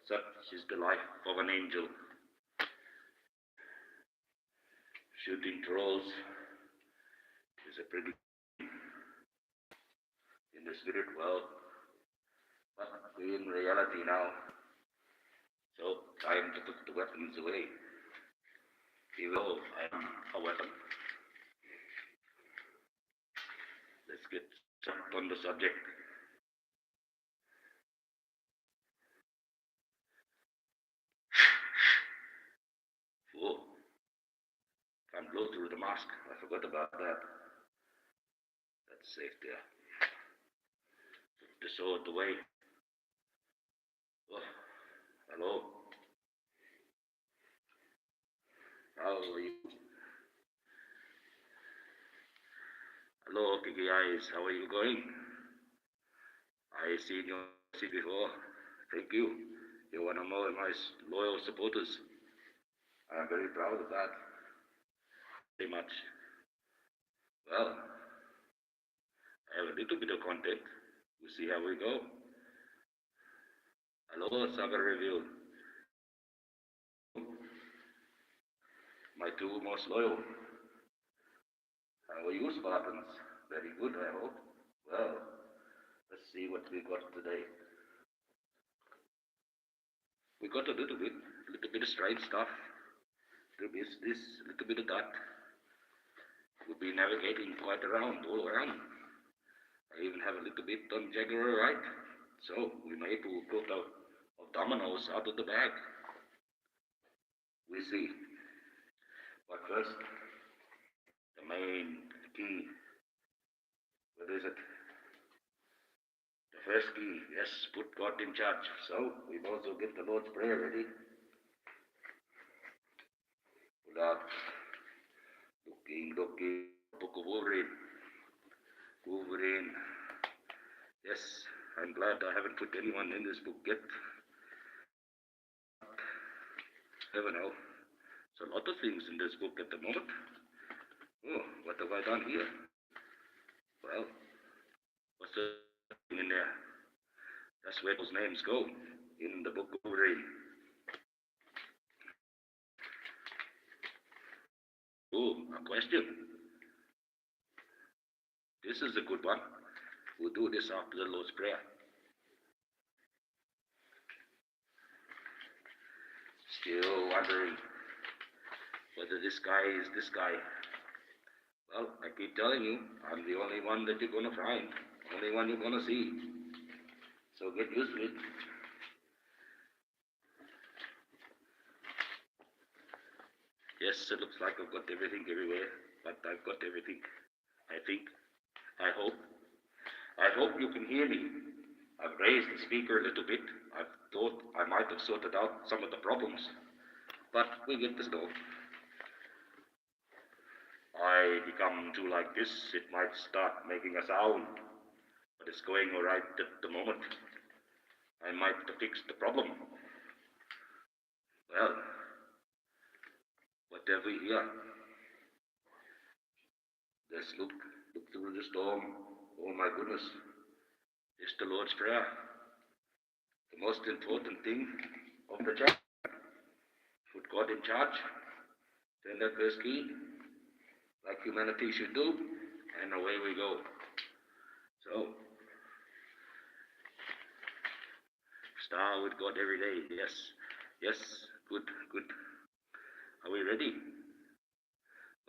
Such is the life of an angel. Shooting trolls is a pretty in the spirit world, but in reality now. So time to put the weapons away. Even though I am a weapon. Let's get straight on the subject. Oh, can't blow through the mask. I forgot about that. That's safe there. Put the sword away. Oh, hello. How are you? Hello, Kiki Eyes. How are you going? I seen your message before. Thank you. You're one of my loyal supporters. I am very proud of that. Very much. Well, I have a little bit of content. We'll see how we go. Hello, Saga Review. My two most loyal. How are you, Spartans? Very good, I hope. Well, let's see what we got today. We got a little bit of strange stuff. A little bit of this, a little bit of that. We'll be navigating quite around, all around. I even have a little bit on Jaguar right. So we may pull a lot of dominoes out of the bag. We see. But first, the main key. What is it? The first key, yes, put God in charge. So we've also get the Lord's Prayer ready. Pull out. Looking, Book of Wolverine. Wolverine. Yes, I'm glad I haven't put anyone in this book yet. Never know. There's a lot of things in this book at the moment. Oh, what have I done here? Well, what's the thing in there? That's where those names go, in the Book of Wolverine. Oh, a question. This is a good one. We'll do this after the Lord's Prayer. Still wondering whether this guy is this guy. Well, I keep telling you, I'm the only one that you're going to find. Only one you're going to see. So get used to it. Yes, it looks like I've got everything everywhere, but I've got everything. I think. I hope. I hope you can hear me. I've raised the speaker a little bit. I thought I might have sorted out some of the problems, but we get this done. I become too like this, it might start making a sound, but it's going all right at the moment. I might have fixed the problem. Well, what have we here? Let's look through the storm. Oh my goodness. It's the Lord's Prayer. The most important thing of the chapter. Put God in charge. Turn that first key, like humanity should do, and away we go. So, star with God every day. Yes, yes, good, good. Are we ready?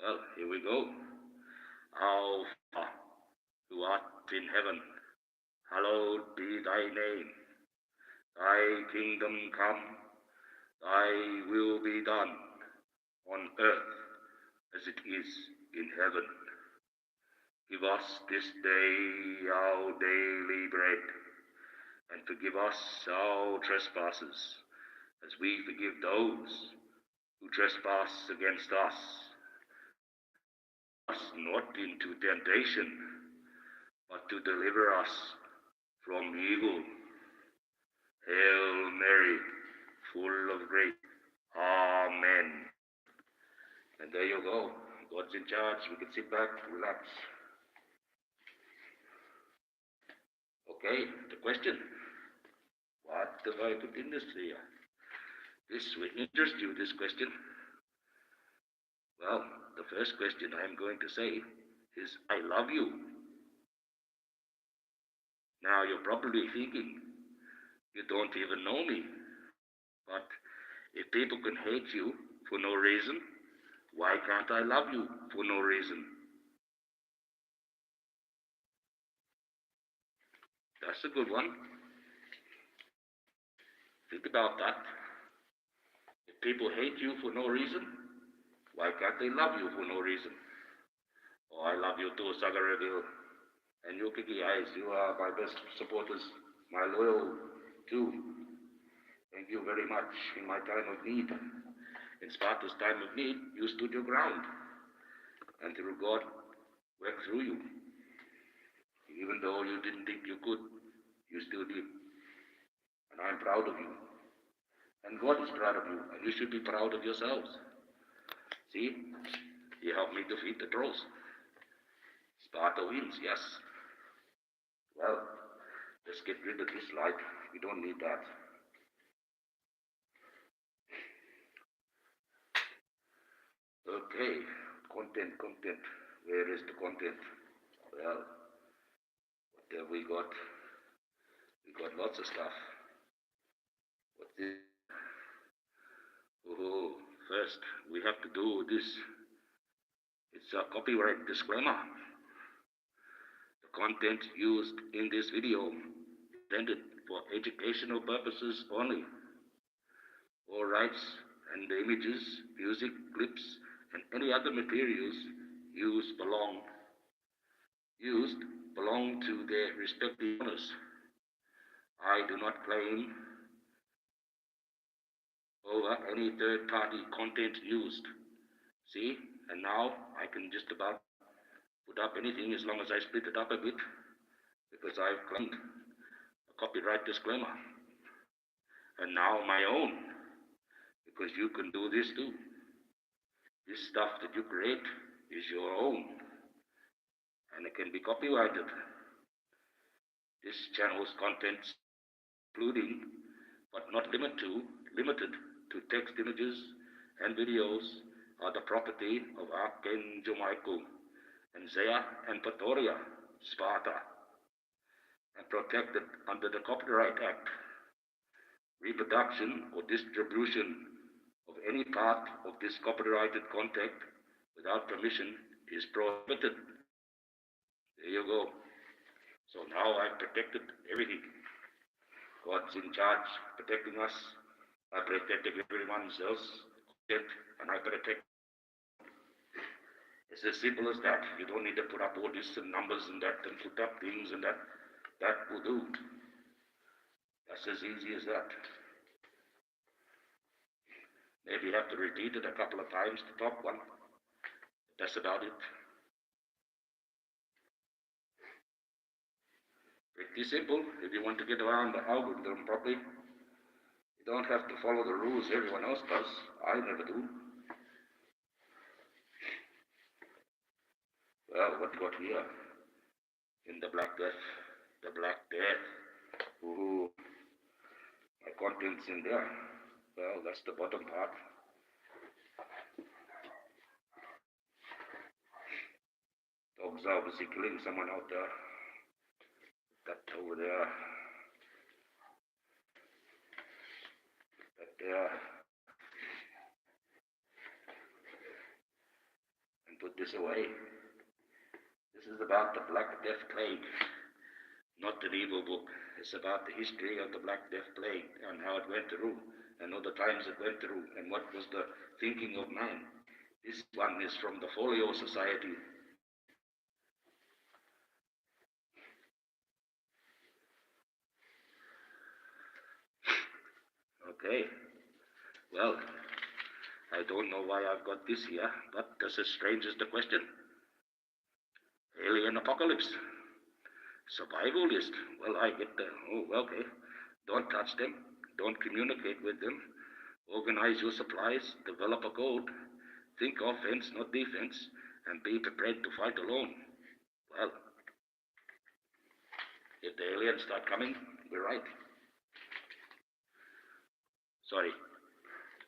Well, here we go. Our Father, who art in heaven, hallowed be thy name. Thy kingdom come, thy will be done, on earth as it is in heaven. Give us this day our daily bread, and forgive us our trespasses, as we forgive those who trespass against us. Us not into temptation, but to deliver us from evil. Hail Mary, full of grace. Amen. And there you go. God's in charge. We can sit back, relax. Okay, the question. What have I put in this here? This will interest you, this question. Well, the first question I'm going to say is, I love you. Now you're probably thinking, you don't even know me. But if people can hate you for no reason, why can't I love you for no reason? That's a good one. Think about that. If people hate you for no reason, why can't they love you for no reason? Oh, I love you too, Sagaragil. And you, Kiki Eyes, you are my best supporters, my loyal too. Thank you very much in my time of need. In Sparta's time of need, you stood your ground. And through God, worked through you. Even though you didn't think you could, you still did. And I'm proud of you. And God is proud of you, and you should be proud of yourselves. See, you helped me defeat the trolls. Sparta wins, yes. Well, let's get rid of this light. We don't need that. Okay, content. Where is the content? Well, what have we got? We got lots of stuff. What's this? Oh, first, we have to do this. It's a copyright disclaimer. The content used in this video is intended for educational purposes only. All rights and the images, music, clips, and any other materials used belong to their respective owners. I do not claim over any third-party content used. See, and now I can just about put up anything as long as I split it up a bit, because I've claimed a copyright disclaimer. And now my own, because you can do this too. This stuff that you create is your own, and it can be copyrighted. This channel's contents, including but not limited to text images and videos, are the property of Archangel Michael and Zea and Pretoria, Sparta, and protected under the Copyright Act. Reproduction or distribution of any part of this copyrighted content without permission is prohibited. There you go. So now I've protected everything. God's in charge, protecting us. I protected everyone else, and I protect. It's as simple as that. You don't need to put up all this and numbers and that and put up things and that. That will do. That's as easy as that. Maybe you have to repeat it a couple of times, the top one. That's about it. Pretty simple if you want to get around the algorithm properly. You don't have to follow the rules everyone else does. I never do. Well, what got here? In the Black Death. The Black Death. Ooh. My contents in there. Well, that's the bottom part. Dogs are obviously killing someone out there. That over there. That there. And put this away. This is about the Black Death Plague. Not an evil book. It's about the history of the Black Death Plague and how it went through and all the times it went through and what was the thinking of man. This one is from the Folio Society. Okay. Well, I don't know why I've got this here, but that's as strange as the question. Alien apocalypse. Survivalist. Well, I get the, okay. Don't touch them. Don't communicate with them. Organize your supplies. Develop a code. Think offense, not defense. And be prepared to fight alone. Well, if the aliens start coming, we're right. Sorry,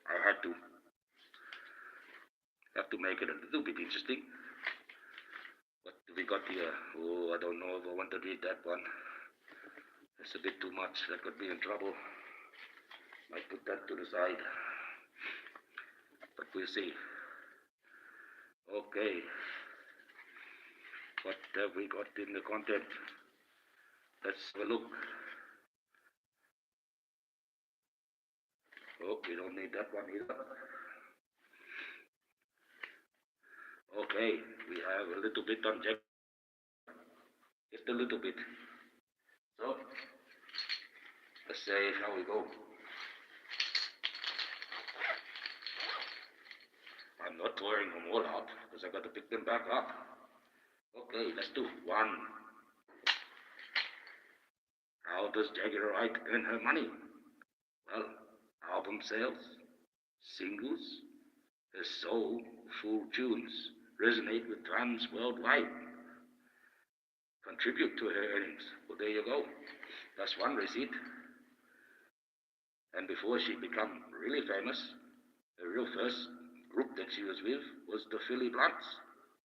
I have to make it a little bit interesting. What do we got here? Oh, I don't know if I want to read that one. It's a bit too much. That could be in trouble. Might put that to the side. But we'll see. Okay. What have we got in the content? Let's have a look. Oh, we don't need that one either. Okay, we have a little bit on Jack. Just a little bit. So, let's say how we go. I'm not throwing them all out because I got to pick them back up. Okay, let's do one. How does Jagger Wright earn her money? Well, album sales, singles, her soulful tunes resonate with fans worldwide. Contribute to her earnings. Well, there you go. That's one receipt. And before she became really famous, the real first group that she was with was the Philly Blunts,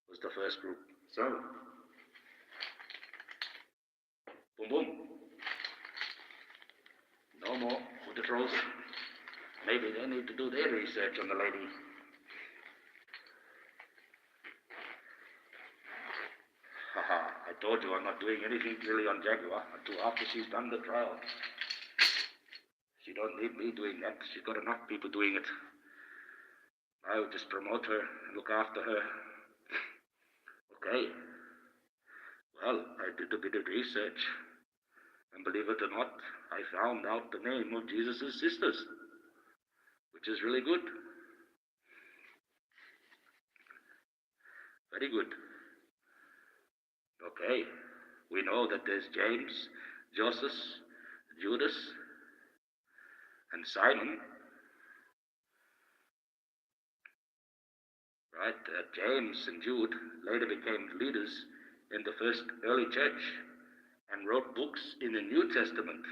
was the first group. So, boom, boom. No more with the trolls. Maybe they need to do their research on the lady. Haha, I told you I'm not doing anything really on Jaguar until after she's done the trial. She don't need me doing that. She's got enough people doing it. I would just promote her and look after her. Okay. Well, I did a bit of research. And believe it or not, I found out the name of Jesus' sisters, which is really good. Very good. Okay. We know that there's James, Joseph, Judas, and Simon. Right? James and Jude later became leaders in the first early church and wrote books in the New Testament.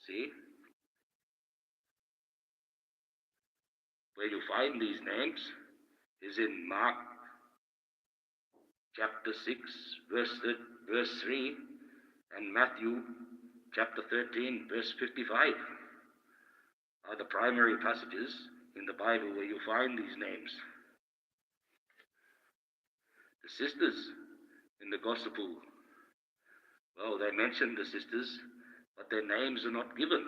See? Where you find these names is in Mark chapter 6, verse 3, and Matthew chapter 13, verse 55 are the primary passages in the Bible where you find these names. The sisters in the gospel, well, they mention the sisters, but their names are not given.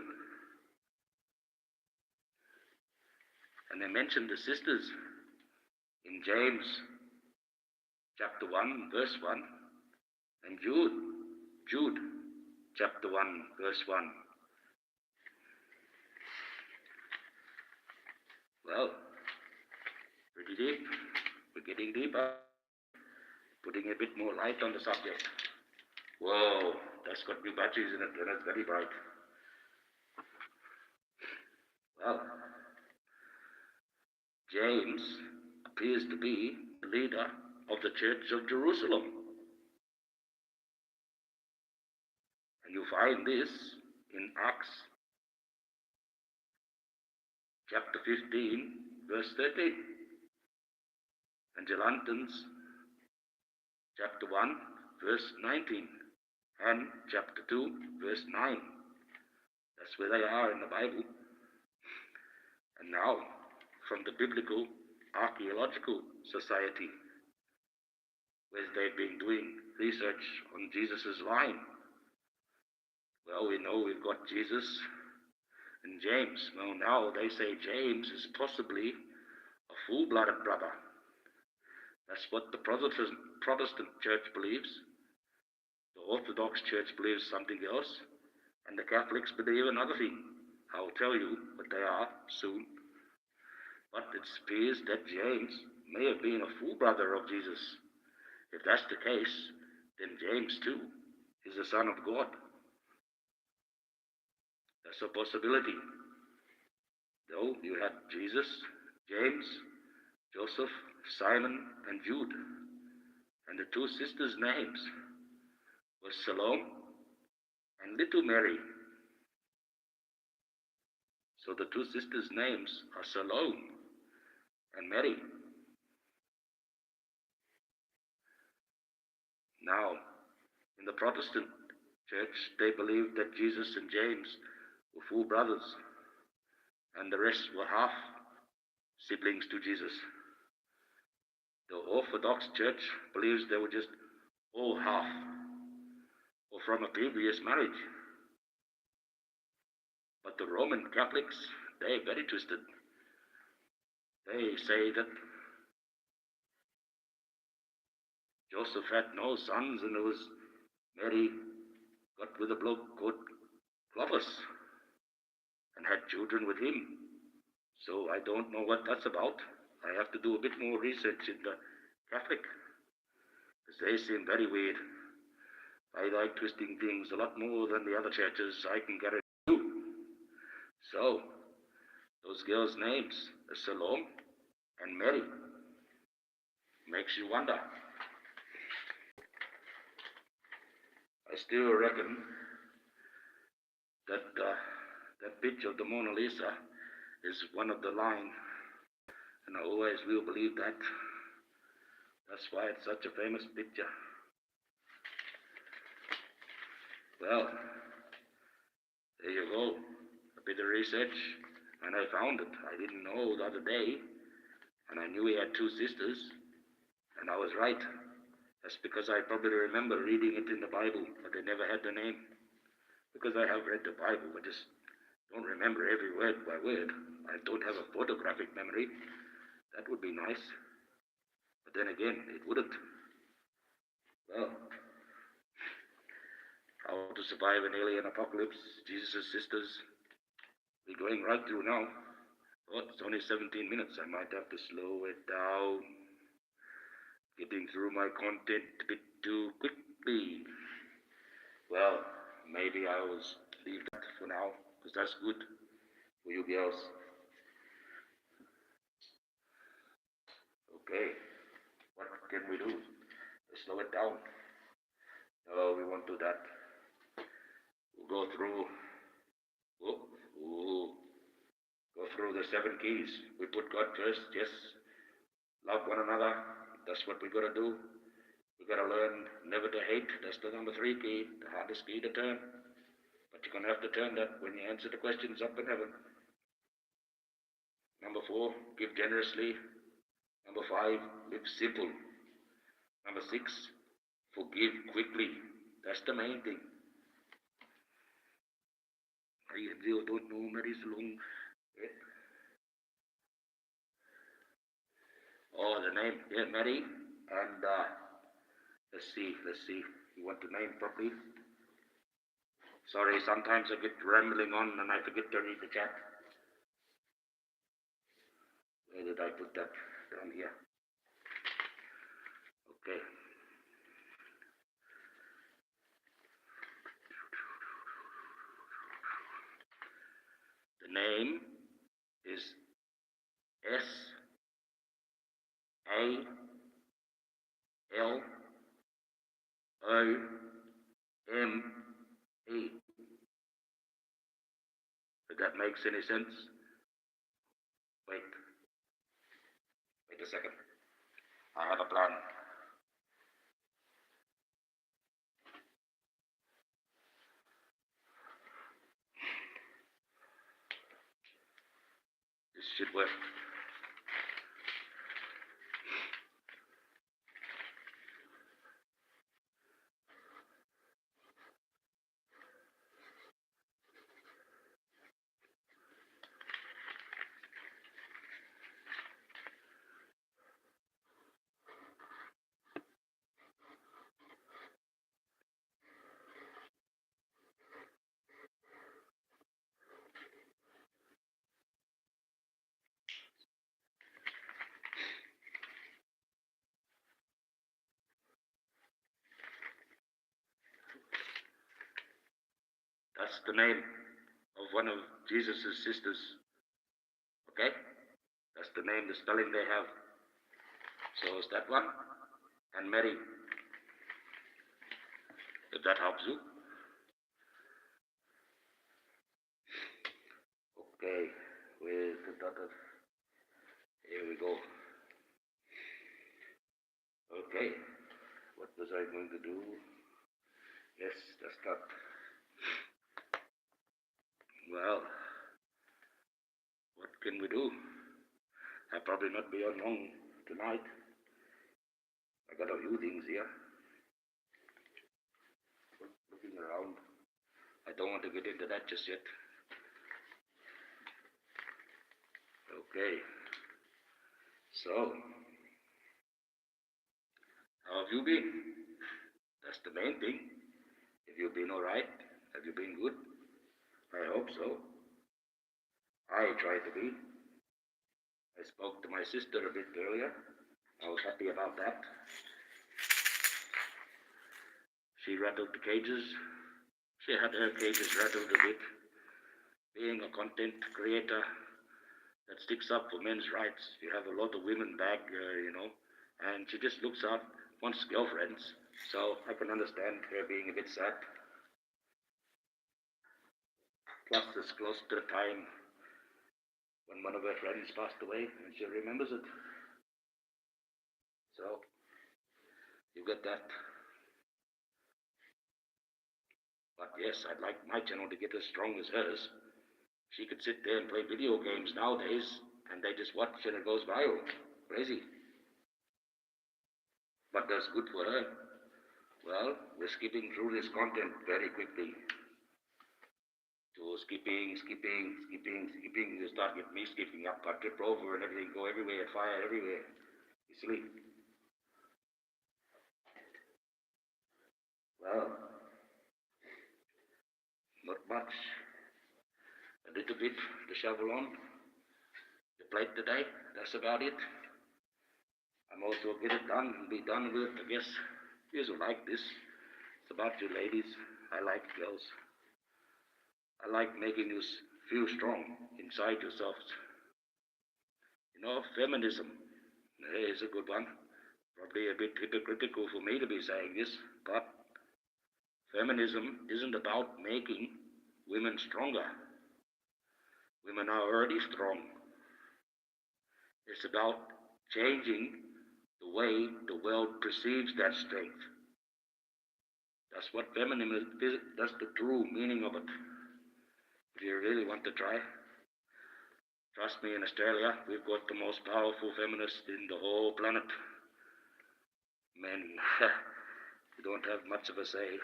And they mention the sisters in James chapter 1, verse 1, and Jude chapter 1, verse 1. Well, pretty deep. We're getting deeper. Putting a bit more light on the subject. Whoa, that's got new batteries in it and it's very bright. Well, James appears to be the leader of the Church of Jerusalem. And you find this in Acts chapter 15, verse 13. And Galatians chapter 1, verse 19. And chapter 2, verse 9. That's where they are in the Bible. And now, from the Biblical Archaeological Society, where they've been doing research on Jesus' line. Well, we know we've got Jesus and James. Well, now they say James is possibly a full-blooded brother. That's what the Protestant church believes. The Orthodox church believes something else, and the Catholics believe another thing. I'll tell you what they are soon. But it appears that James may have been a full brother of Jesus. If that's the case, then James too is the Son of God. That's a possibility. Though you had Jesus, James, Joseph, Simon, and Jude. And the two sisters' names were Salome and Little Mary. So the two sisters' names are Salome and Mary. Now, in the Protestant church, they believe that Jesus and James were full brothers, and the rest were half siblings to Jesus. The Orthodox Church believes they were just all half, or from a previous marriage. But the Roman Catholics, they're very twisted. They say that Joseph had no sons, and it was Mary got with a bloke called Clovis and had children with him. So I don't know what that's about. I have to do a bit more research in the Catholic, because they seem very weird. I like twisting things a lot more than the other churches, I can guarantee you. So, those girls' names, Salome and Mary, makes you wonder. I still reckon that that picture of the Mona Lisa is one of the line, and I always will believe that. That's why it's such a famous picture. Well, there you go. A bit of research, and I found it. I didn't know the other day, and I knew he had two sisters, and I was right. That's because I probably remember reading it in the Bible, but I never had the name. Because I have read the Bible, I just don't remember every word by word. I don't have a photographic memory. That would be nice. But then again, it wouldn't. Well, how to survive an alien apocalypse, Jesus' sisters. We're going right through now. Oh, it's only 17 minutes. I might have to slow it down. Getting through my content a bit too quickly. Well, maybe I will leave that for now, because that's good for you girls. Okay, what can we do? Slow it down. No, we won't do that. We'll go through, go through the 7 keys. We put God first, yes. Love one another, that's what we gotta do. We gotta learn never to hate, that's the number 3 key, the hardest key to turn. But you're gonna have to turn that when you answer the questions up in heaven. Number 4, give generously. Number 5, live simple. Number 6, forgive quickly. That's the main thing. I don't know Mary's long. Oh, the name, yeah, Mary. And let's see. You want the name properly? Sorry, sometimes I get rambling on and I forget to read the chat. Where did I put that? Down here. Okay. The name is SALOME. If that makes any sense? Wait a second. I have a plan. This should work. That's the name of one of Jesus' sisters. Okay? That's the name, the spelling they have. So is that one? And Mary. If that helps you. Okay. started. Here we go. Okay. What was I going to do? Yes, that's that. Well, what can we do? I'll probably not be on long tonight. I got a few things here. Looking around. I don't want to get into that just yet. Okay. So, how have you been? That's the main thing. Have you been alright? Have you been good? I hope so. I try to be. I spoke to my sister a bit earlier. I was happy about that. She rattled the cages. She had her cages rattled a bit. Being a content creator that sticks up for men's rights, you have a lot of women back, and she just looks out, wants girlfriends. So I can understand her being a bit sad. Plus, it's close to the time when one of her friends passed away, and she remembers it. So, you get that. But yes, I'd like my channel to get as strong as hers. She could sit there and play video games nowadays, and they just watch and it goes viral. Crazy. But that's good for her. Well, we're skipping through this content very quickly. So skipping. You start with me skipping up, I trip over and everything, go everywhere, fire everywhere. You silly. Well, not much. A little bit to shovel on. The plate today, that's about it. I'm also get it done and be done with it, I guess. You like this. It's about you ladies. I like girls. I like making you feel strong inside yourselves. Feminism is a good one. Probably a bit hypocritical for me to be saying this, but feminism isn't about making women stronger. Women are already strong. It's about changing the way the world perceives that strength. That's what feminism is. That's the true meaning of it. If you really want to try, trust me, in Australia, we've got the most powerful feminists in the whole planet. Men, we don't have much of a say.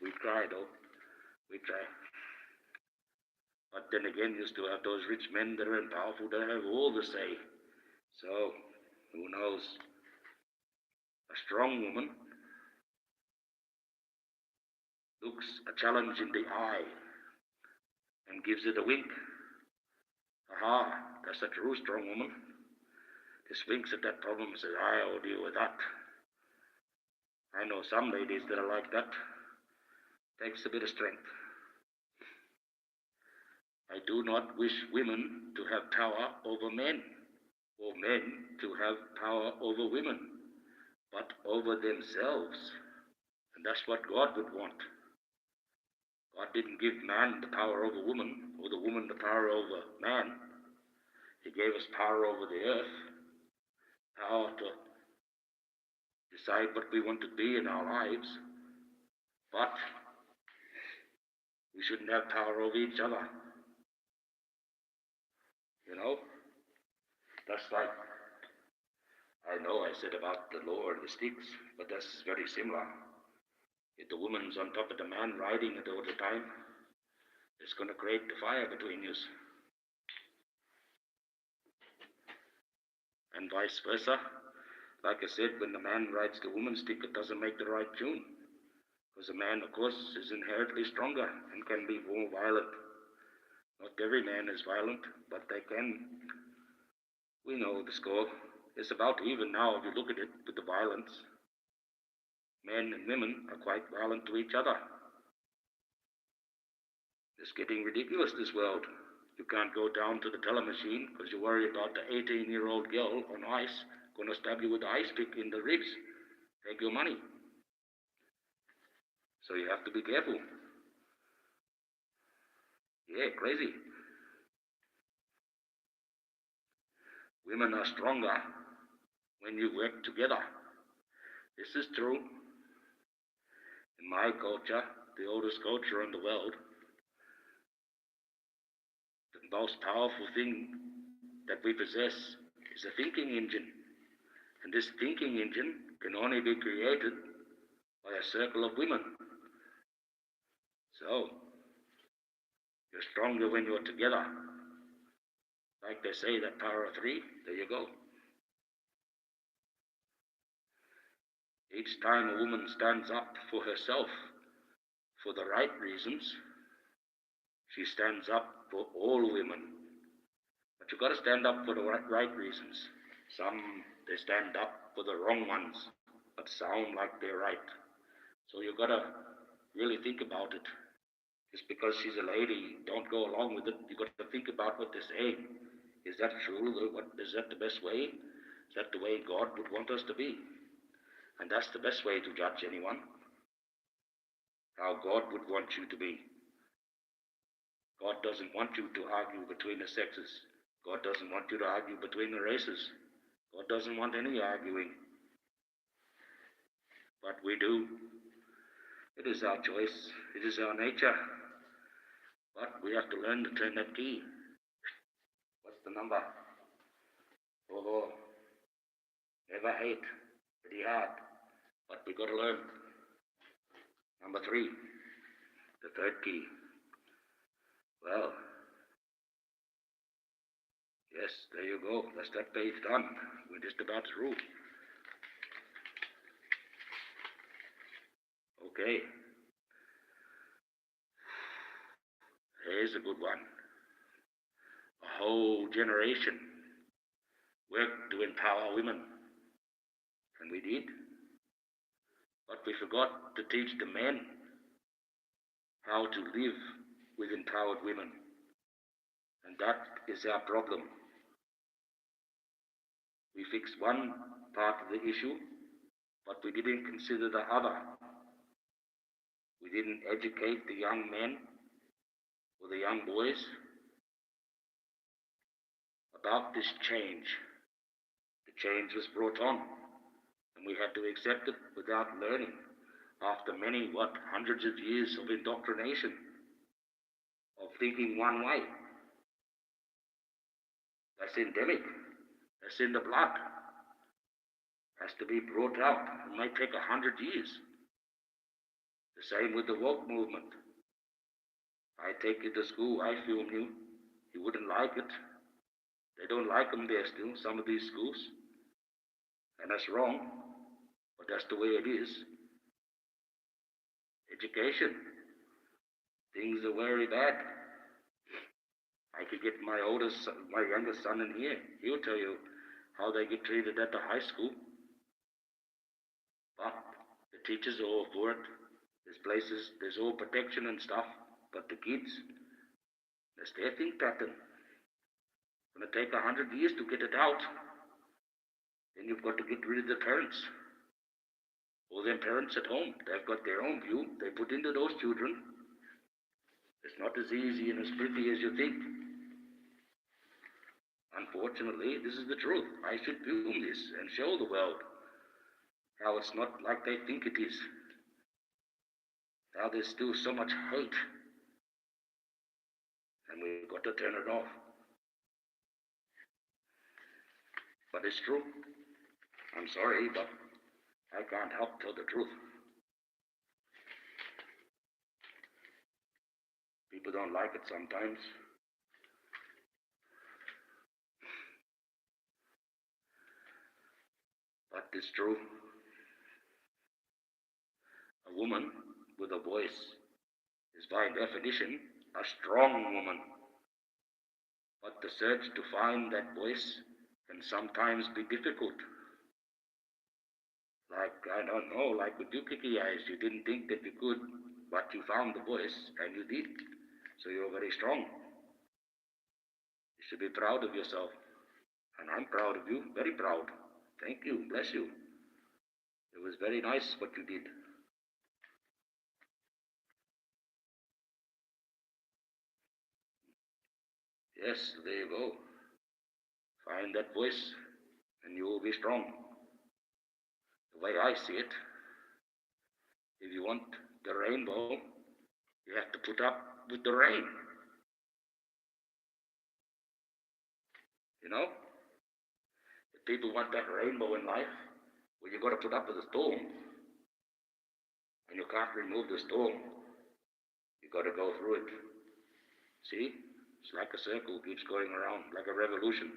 We try, though. We try. But then again, you still have those rich men that are powerful that have all the say. So, who knows? A strong woman looks a challenge in the eye and gives it a wink. Aha, that's a true strong woman. Just winks at that problem and says, I'll deal with that. I know some ladies that are like that. Takes a bit of strength. I do not wish women to have power over men, or men to have power over women, but over themselves. And that's what God would want. God didn't give man the power over woman, or the woman the power over man. He gave us power over the earth, power to decide what we want to be in our lives, but we shouldn't have power over each other. That's like, I know I said about the law and the sticks, but that's very similar. If the woman's on top of the man riding it all the time, it's going to create the fire between you. And vice versa. Like I said, when the man rides the woman's stick, it doesn't make the right tune. Because a man, of course, is inherently stronger and can be more violent. Not every man is violent, but they can. We know the score. It's about even now if you look at it with the violence. Men and women are quite violent to each other. It's getting ridiculous, this world. You can't go down to the teller machine because you worry about the 18-year-old girl on ice going to stab you with the ice pick in the ribs. Take your money. So you have to be careful. Yeah, crazy. Women are stronger when you work together. This is true. In my culture, the oldest culture in the world, the most powerful thing that we possess is a thinking engine. And this thinking engine can only be created by a circle of women. So, you're stronger when you're together. Like they say, that power of three, there you go. Each time a woman stands up for herself for the right reasons, she stands up for all women. But you've got to stand up for the right reasons. Some, they stand up for the wrong ones, but sound like they're right. So you've got to really think about it. Just because she's a lady, don't go along with it. You've got to think about what they're saying. Is that true? Is that the best way? Is that the way God would want us to be? And that's the best way to judge anyone. How God would want you to be. God doesn't want you to argue between the sexes. God doesn't want you to argue between the races. God doesn't want any arguing. But we do. It is our choice. It is our nature. But we have to learn to turn that key. What's the number? Oh, never hate. Pretty hard. But we got to learn. Number 3, the third key. Well, yes, there you go. That's that page done. We're just about through. Okay. Here's a good one. A whole generation worked to empower women. And we did. But we forgot to teach the men how to live with empowered women. And that is our problem. We fixed one part of the issue, but we didn't consider the other. We didn't educate the young men or the young boys about this change. The change was brought on, and we had to accept it without learning after many, hundreds of years of indoctrination, of thinking one way. That's endemic. That's in the blood. Has to be brought out. It might take 100 years. The same with the woke movement. I take you to school, I film you. You wouldn't like it. They don't like them there still, some of these schools. And that's wrong, but that's the way it is. Education. Things are very bad. I could get my youngest son in here. He'll tell you how they get treated at the high school. But the teachers are all for it. There's places, there's all protection and stuff. But the kids, that's their think pattern. It's going to take 100 years to get it out. Then you've got to get rid of the parents. All them parents at home, they've got their own view. They put into those children. It's not as easy and as pretty as you think. Unfortunately, this is the truth. I should film this and show the world how it's not like they think it is. How there's still so much hate. And we've got to turn it off. But it's true. I'm sorry, but I can't help tell the truth. People don't like it sometimes. But it's true. A woman with a voice is by definition a strong woman. But the search to find that voice can sometimes be difficult. Like, I don't know, like with you, Kiki Eyes, you didn't think that you could, but you found the voice, and you did. So you're very strong. You should be proud of yourself. And I'm proud of you, very proud. Thank you, bless you. It was very nice what you did. Yes, there you go. Find that voice and you will be strong. The way I see it, if you want the rainbow, you have to put up with the rain. You know? If people want that rainbow in life, well, you got to put up with the storm. And you can't remove the storm. You got to go through it. See? It's like a circle, keeps going around, like a revolution.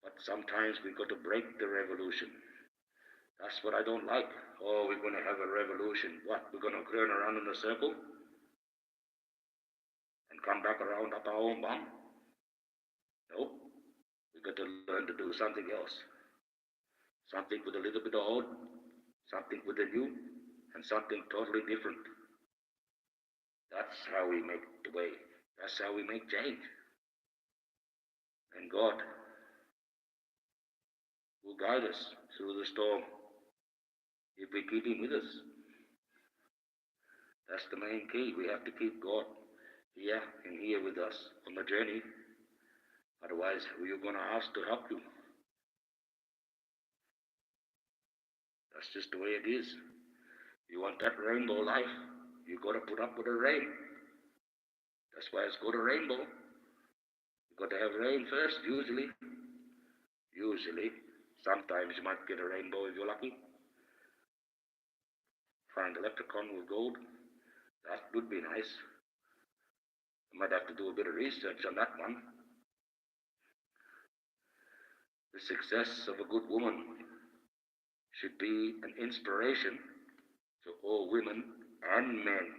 But sometimes we got to break the revolution. That's what I don't like. Oh, we're going to have a revolution. What? We're going to turn around in a circle and come back around up our own bum? Nope. We got to learn to do something else. Something with a little bit of old, something with the new, and something totally different. That's how we make the way. That's how we make change. And God will guide us through the storm if we keep Him with us. That's the main key. We have to keep God here and here with us on the journey. Otherwise, who are you going to ask to help you? That's just the way it is. You want that rainbow life, you got to put up with the rain. That's why it's called a rainbow. You got to have rain first, usually. Usually. Sometimes you might get a rainbow if you're lucky. Find a leprechaun with gold. That would be nice. You might have to do a bit of research on that one. The success of a good woman should be an inspiration to all women and men.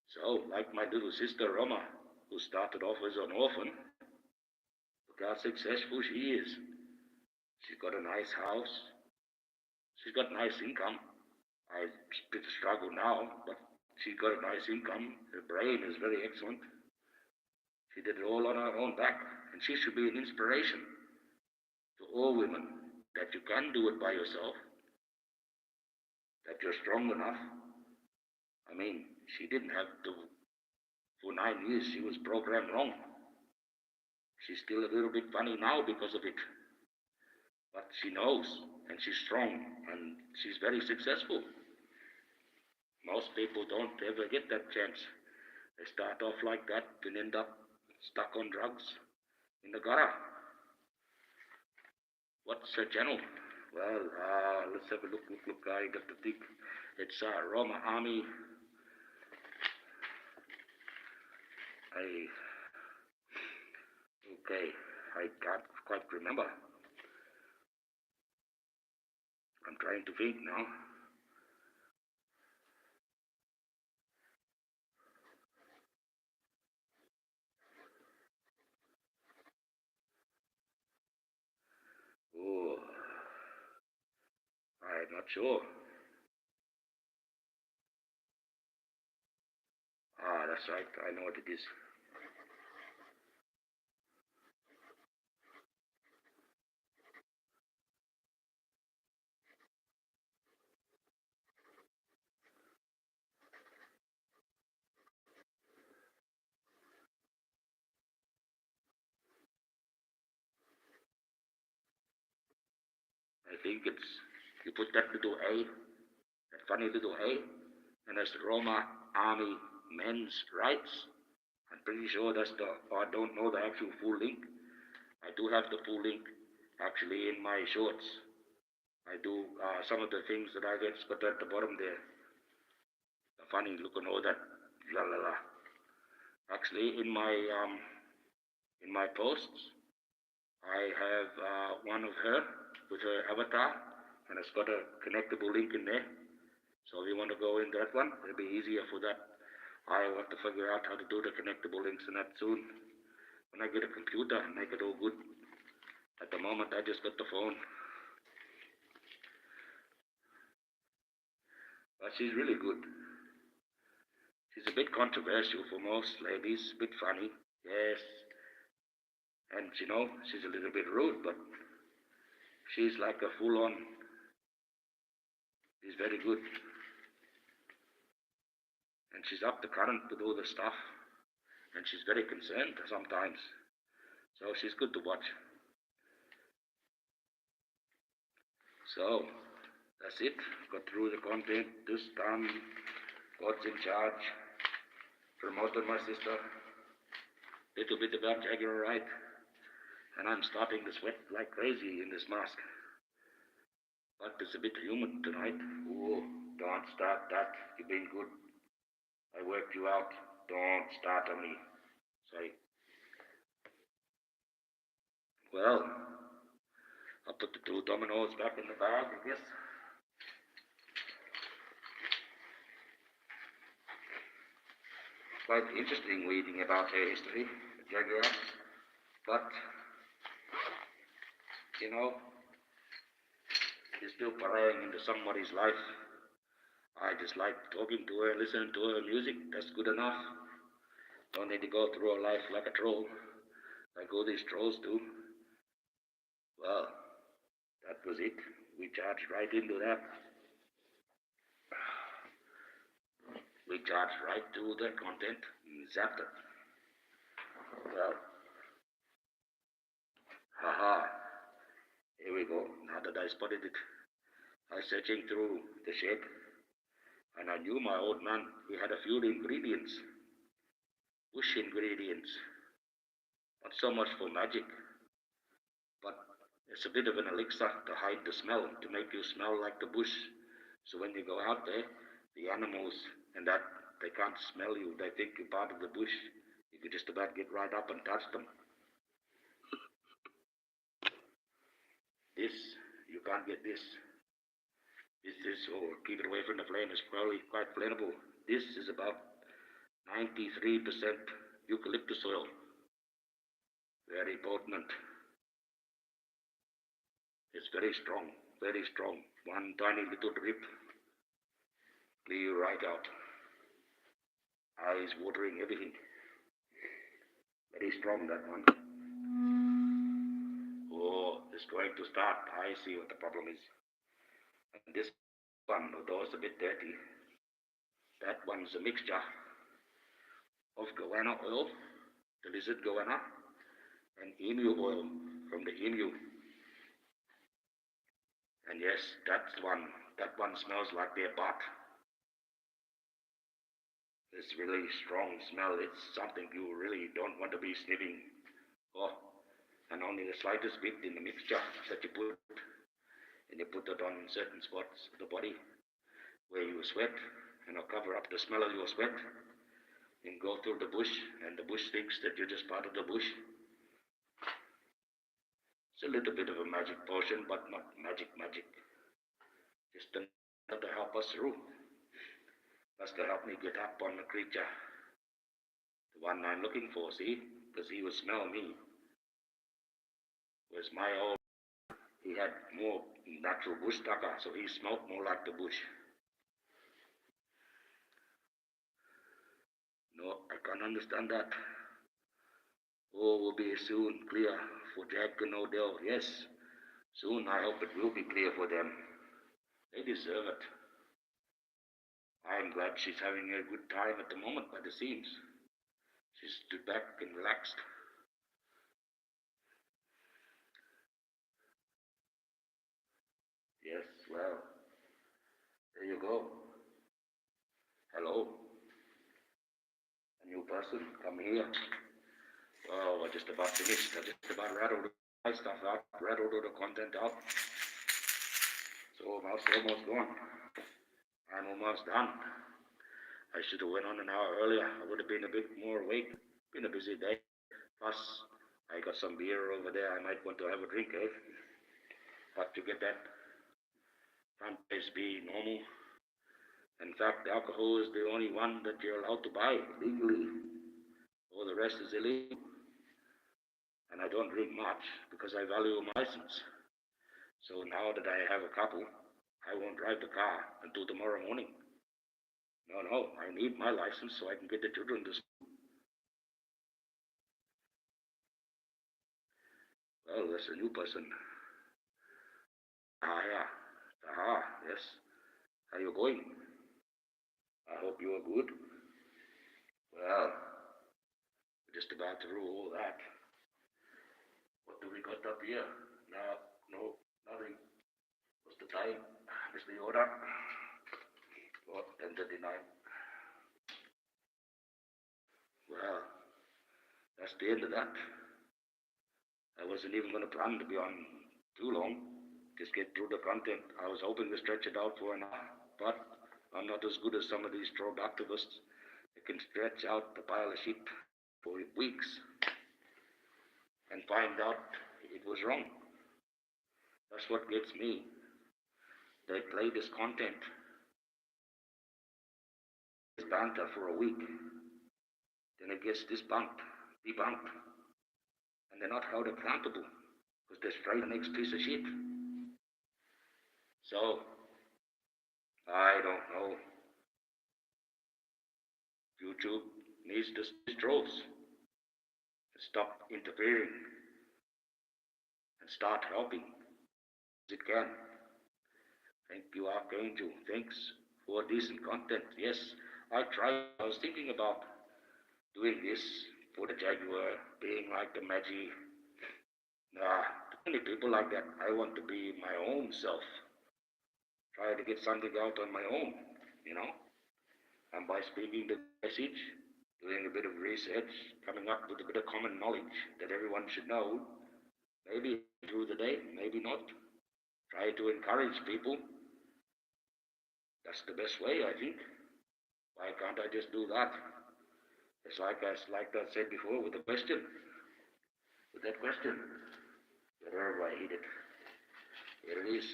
So, like my little sister Roma, who started off as an orphan, look how successful she is. She's got a nice house. She's got nice income. I bit of struggle now, but she's got a nice income. Her brain is very excellent. She did it all on her own back, and she should be an inspiration to all women that you can do it by yourself, that you're strong enough. I mean, she didn't have to, for 9 years, she was programmed wrong. She's still a little bit funny now because of it. But she knows, and she's strong, and she's very successful. Most people don't ever get that chance. They start off like that and end up stuck on drugs in the gutter. What's her channel? Well, let's have a look. I got to think. It's Roma Army. Okay, I can't quite remember. I'm trying to think now. Oh, I'm not sure. That's right. I know what it is. I think it's, you put that little A, that funny little A, and that's the Roma Army Men's Rights. I'm pretty sure that's the, I don't know the actual full link. I do have the full link actually in my shorts. I do some of the things that I get got at the bottom there. The funny looking all that la la la. Actually in my posts I have one of her with her avatar, and it's got a connectable link in there. So if you want to go in that one, it'll be easier for that. I will have to figure out how to do the connectable links in that soon. When I get a computer, make it all good. At the moment, I just got the phone. But she's really good. She's a bit controversial for most ladies, a bit funny, yes. And you know, she's a little bit rude, but she's like a full-on, she's very good. And she's up the current with all the stuff. And she's very concerned sometimes. So she's good to watch. So that's it. Got through the content. This time, God's in charge. Promoted my sister. Little bit about Jaguar, right? And I'm starting to sweat like crazy in this mask. But it's a bit humid tonight. Oh, don't start that. You've been good. I worked you out. Don't start on me. Sorry. Well, I'll put the 2 dominoes back in the bag, I guess. Quite interesting reading about their history, the Jaguar. But, you know, you're still prying into somebody's life. I just like talking to her, listening to her music. That's good enough. Don't need to go through her life like a troll, like all these trolls do. Well, that was it. We charged right into that. We charged right to the content. Zapped it. Well, haha. Here we go. Now that I spotted it, I was searching through the shed, and I knew my old man. He had a few ingredients, bush ingredients. Not so much for magic, but it's a bit of an elixir to hide the smell, to make you smell like the bush. So when you go out there, the animals and that, they can't smell you. They think you're part of the bush. You can just about get right up and touch them. This, you can't get this. This is, oh, keep it away from the flame. It's probably quite flammable. This is about 93% eucalyptus oil. Very potent. It's very strong, very strong. One tiny little drip, clear right out. Eyes watering, everything. Very strong, that one. Oh, it's going to start. I see what the problem is. And this one, although it's a bit dirty, that one's a mixture of goanna oil, the lizard goanna, and emu oil from the emu. And yes, that one smells like their butt. It's really strong smell. It's something you really don't want to be sniffing. Oh, and only the slightest bit in the mixture that you put, and you put it on certain spots of the body where you sweat, and it'll cover up the smell of your sweat, and go through the bush, and the bush thinks that you're just part of the bush. It's a little bit of a magic potion, but not magic. Just enough to help us through. That's to help me get up on the creature. The one I'm looking for, see? Because he will smell me. Whereas my old, he had more natural bush tucker, so he smelled more like the bush. No, I can't understand that. Oh, will be soon clear for Jack and Odell. Yes, soon I hope it will be clear for them. They deserve it. I'm glad she's having a good time at the moment by the seams. She's stood back and relaxed. Yes, well, there you go. Hello. A new person, come here. Oh, I just about finished. I just about rattled my stuff out, rattled all the content out. So almost gone. I'm almost done. I should have went on an hour earlier. I would have been a bit more awake. Been a busy day. Plus, I got some beer over there. I might want to have a drink, eh? Have to get that. Can't always be normal. In fact, alcohol is the only one that you're allowed to buy legally. All the rest is illegal. And I don't drink much because I value my license. So now that I have a couple, I won't drive the car until tomorrow morning. No, I need my license so I can get the children to school. Well, that's a new person. Ah, yeah. Aha, yes. How you going? I hope you are good. Well, we're just about through all that. What do we got up here? No, nothing. What's the time? What's the order? What, 10:39? Well, that's the end of that. I wasn't even going to plan to be on too long. Just get through the content. I was hoping to stretch it out for an hour, but I'm not as good as some of these stroke activists that can stretch out the pile of shit for weeks and find out it was wrong. That's what gets me. They play this content, this banter for a week, then it gets debunked, and they're not held accountable because they're straight the next piece of shit. So, I don't know. YouTube needs to droves and stop interfering and start helping as it can. Thank you, Archangel. Thanks for decent content. Yes, I tried. I was thinking about doing this for the Jaguar, being like the Magi. Nah, too many people like that. I want to be my own self. Try to get something out on my own, you know. And by speaking the message, doing a bit of research, coming up with a bit of common knowledge that everyone should know, maybe through the day, maybe not. Try to encourage people. That's the best way, I think. Why can't I just do that? It's like I said before with the question. With that question. Wherever I hit it. Here it is.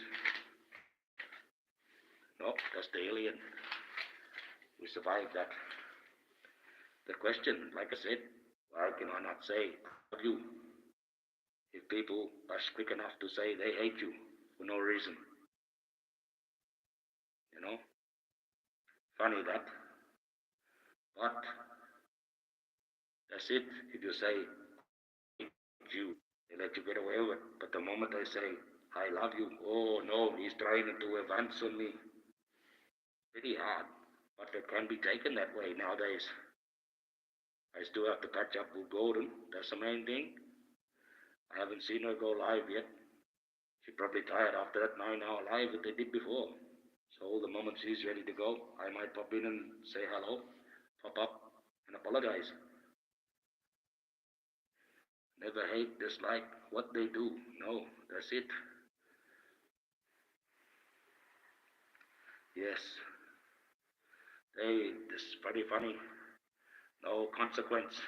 No, that's the alien. We survived that. The question, like I said, why can I not say love you if people are quick enough to say they hate you for no reason? You know? Funny that. But that's it. If you say I hate you, they let you get away with it. But the moment I say I love you, oh no, he's trying to advance on me. Pretty hard. But it can be taken that way nowadays. I still have to catch up with Gordon. That's the main thing. I haven't seen her go live yet. She's probably tired after that 9-hour live that they did before. So the moment she's ready to go, I might pop in and say hello, pop up, and apologize. Never hate, dislike what they do. No, that's it. Yes. This is pretty funny. No consequence.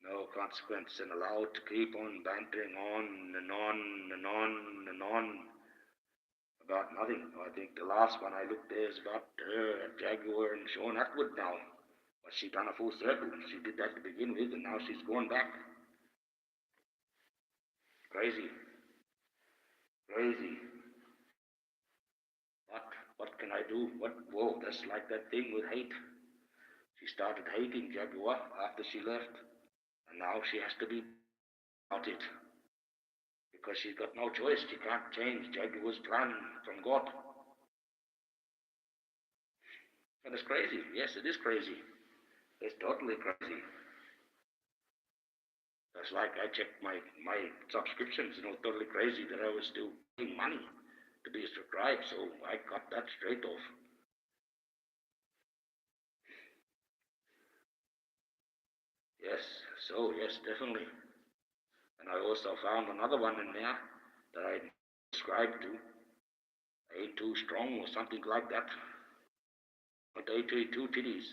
No consequence, and allowed to keep on bantering on and on and on and on about nothing. I think the last one I looked there is about Jaguar and Sean Atwood now. But she done a full circle. She did that to begin with, and now she's going back. Crazy. Crazy. What can I do? Whoa, that's like that thing with hate. She started hating Jaguar after she left, and now she has to be about it. Because she's got no choice. She can't change Jaguar's plan from God. And it's crazy. Yes, it is crazy. It's totally crazy. That's like I checked my subscriptions, totally crazy that I was still paying money to be subscribed, so I cut that straight off. Yes, definitely. And I also found another one in there that I subscribed to. A2 Strong or something like that. But A2 Titties.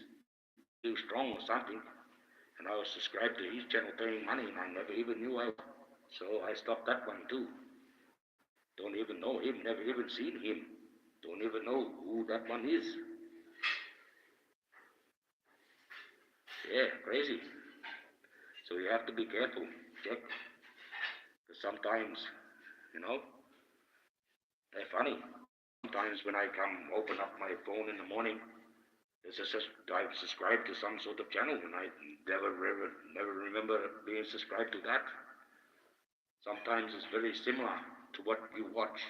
Too Strong or something. And I was subscribed to his channel paying money and I never even knew I was. So I stopped that one too. Don't even know him, never even seen him. Don't even know who that one is. Yeah, crazy. So you have to be careful, check. Because sometimes, they're funny. Sometimes when I come open up my phone in the morning, I've subscribed to some sort of channel and I never remember being subscribed to that. Sometimes it's very similar to what you watch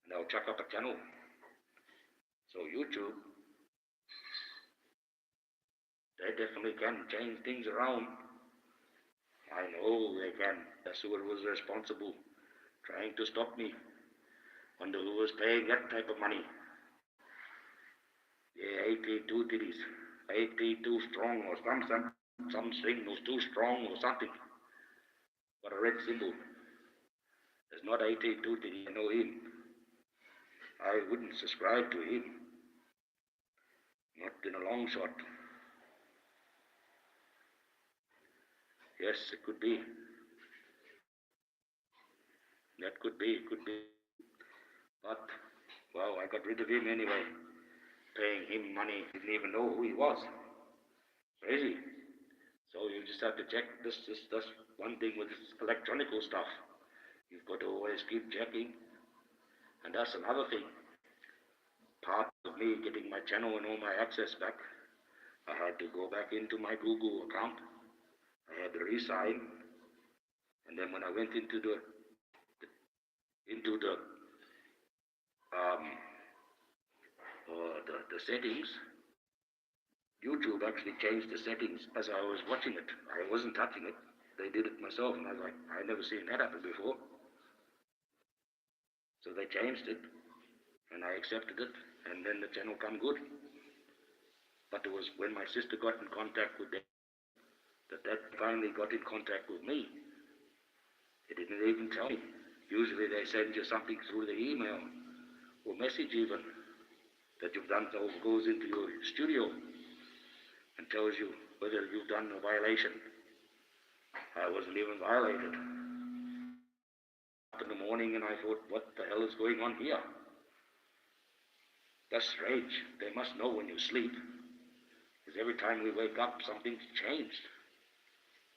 and I'll check up a channel. So YouTube, they definitely can change things around. I know Oh, they can. That's who was responsible, trying to stop me. Wonder who was paying that type of money. Yeah, 82 titties. 82 strong or some string was too strong or something. But a red symbol. There's not 82 titties. I know him. I wouldn't subscribe to him. Not in a long shot. Yes, it could be. That could be. But, well, I got rid of him anyway. Paying him money, didn't even know who he was. Crazy. So you just have to check this one thing with this electronical stuff. You've got to always keep checking. And that's another thing. Part of me getting my channel and all my access back, I had to go back into my Google account. I had to resign. And then when I went into um, the settings, YouTube actually changed the settings as I was watching it. I wasn't touching it. They did it myself, and I was like, I never seen that happen before. So they changed it, and I accepted it, and then the channel come good. But it was when my sister got in contact with them that finally got in contact with me. They didn't even tell me. Usually they send you something through the email or message even that you've done, so it goes into your studio and tells you whether you've done a violation. I wasn't even violated. Up in the morning and I thought, what the hell is going on here? That's strange. They must know when you sleep. Because every time we wake up, something's changed.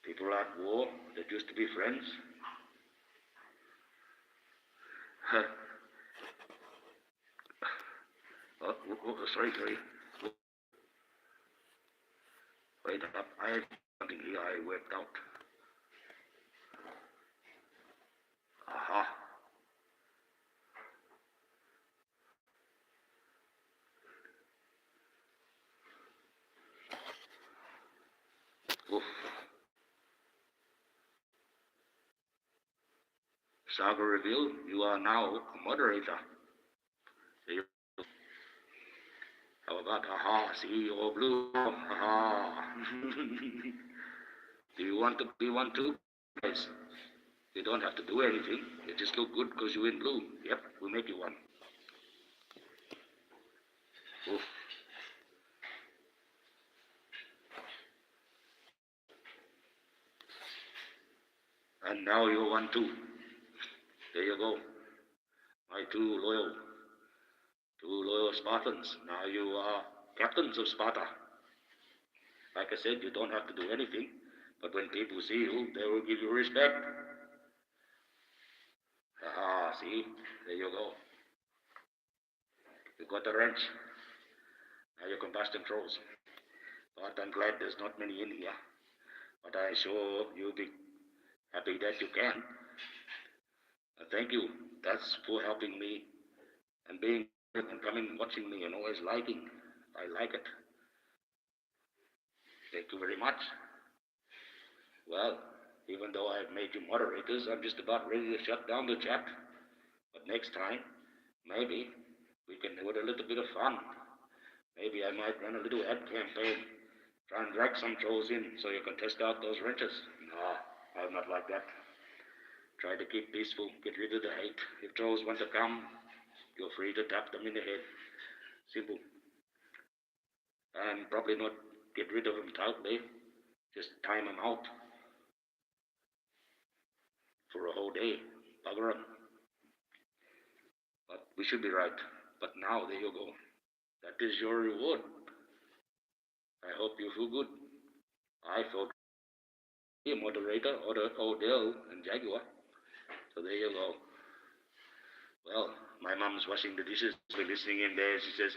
People are at war that used to be friends. Sorry. Wait up. I have something here I worked out. Aha. Oof. Saga reveal, you are now a moderator. How about aha? See, you're blue. Aha. Do you want to be one too, guys? You don't have to do anything. You just look good because you're in blue. Yep, we'll make you one. Oof. And now you're one too. There you go. My two loyal Spartans. Now you are captains of Sparta. Like I said, you don't have to do anything. But when people see you, they will give you respect. Ah, see? There you go. You got the wrench. Now your combustion trolls. But I'm glad there's not many in here. But I sure you'll be happy that you can. Thank you. That's for helping me and being and coming watching me and always liking. I like it. Thank you very much. Well, even though I've made you moderators, I'm just about ready to shut down the chat. But next time, maybe we can do it a little bit of fun. Maybe I might run a little ad campaign. Try and drag some trolls in so you can test out those wrenches. No, I'm not like that. Try to keep peaceful, get rid of the hate. If trolls want to come, you're free to tap them in the head. Simple. And probably not get rid of them totally. Just time them out for a whole day. Bugger them. But we should be right. But now, there you go. That is your reward. I hope you feel good. I felt a moderator, Odell, and Jaguar. So there you go. Well, my mom's washing the dishes. We're listening in there. She says,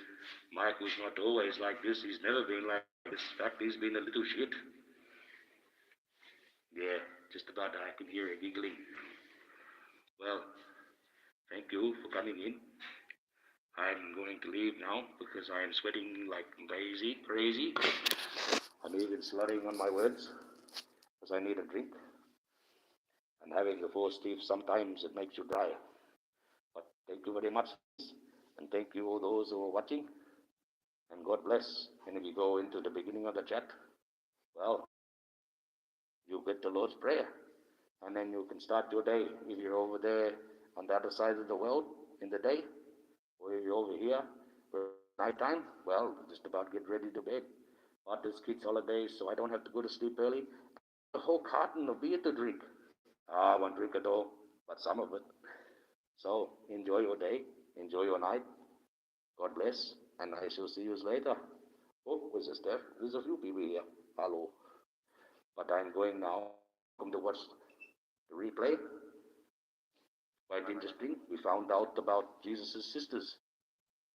Michael's not always like this. He's never been like this. In fact, he's been a little shit. Yeah, just about I can hear her giggling. Well, thank you for coming in. I'm going to leave now because I'm sweating like crazy. I'm even slurring on my words because I need a drink. And having the force, Steve, sometimes it makes you dry. But thank you very much, and thank you all those who are watching, and God bless. And if you go into the beginning of the chat, well, you get the Lord's Prayer, and then you can start your day. If you're over there on the other side of the world in the day, or if you're over here night time, well, just about get ready to bed. But this kids' holidays, so I don't have to go to sleep early. A whole carton of beer to drink. I won't drink it all, but some of it. So enjoy your day, enjoy your night. God bless, and I shall see you later. Oh, where's the Steph? There's a few people here. Hello. But I'm going now. Come to watch the replay. Quite interesting. We found out about Jesus' sisters,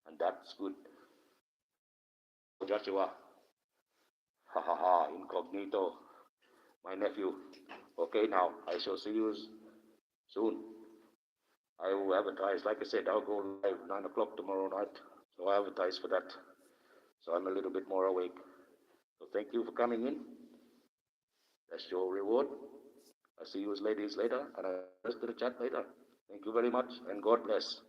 and that's good. Joshua, ha ha ha, incognito, my nephew. Okay, now I shall see you soon. I will advertise, like I said, I'll go live 9 o'clock tomorrow night. So I advertise for that. So I'm a little bit more awake. So thank you for coming in. That's your reward. I'll see you ladies later, and I'll rest of the chat later. Thank you very much, and God bless.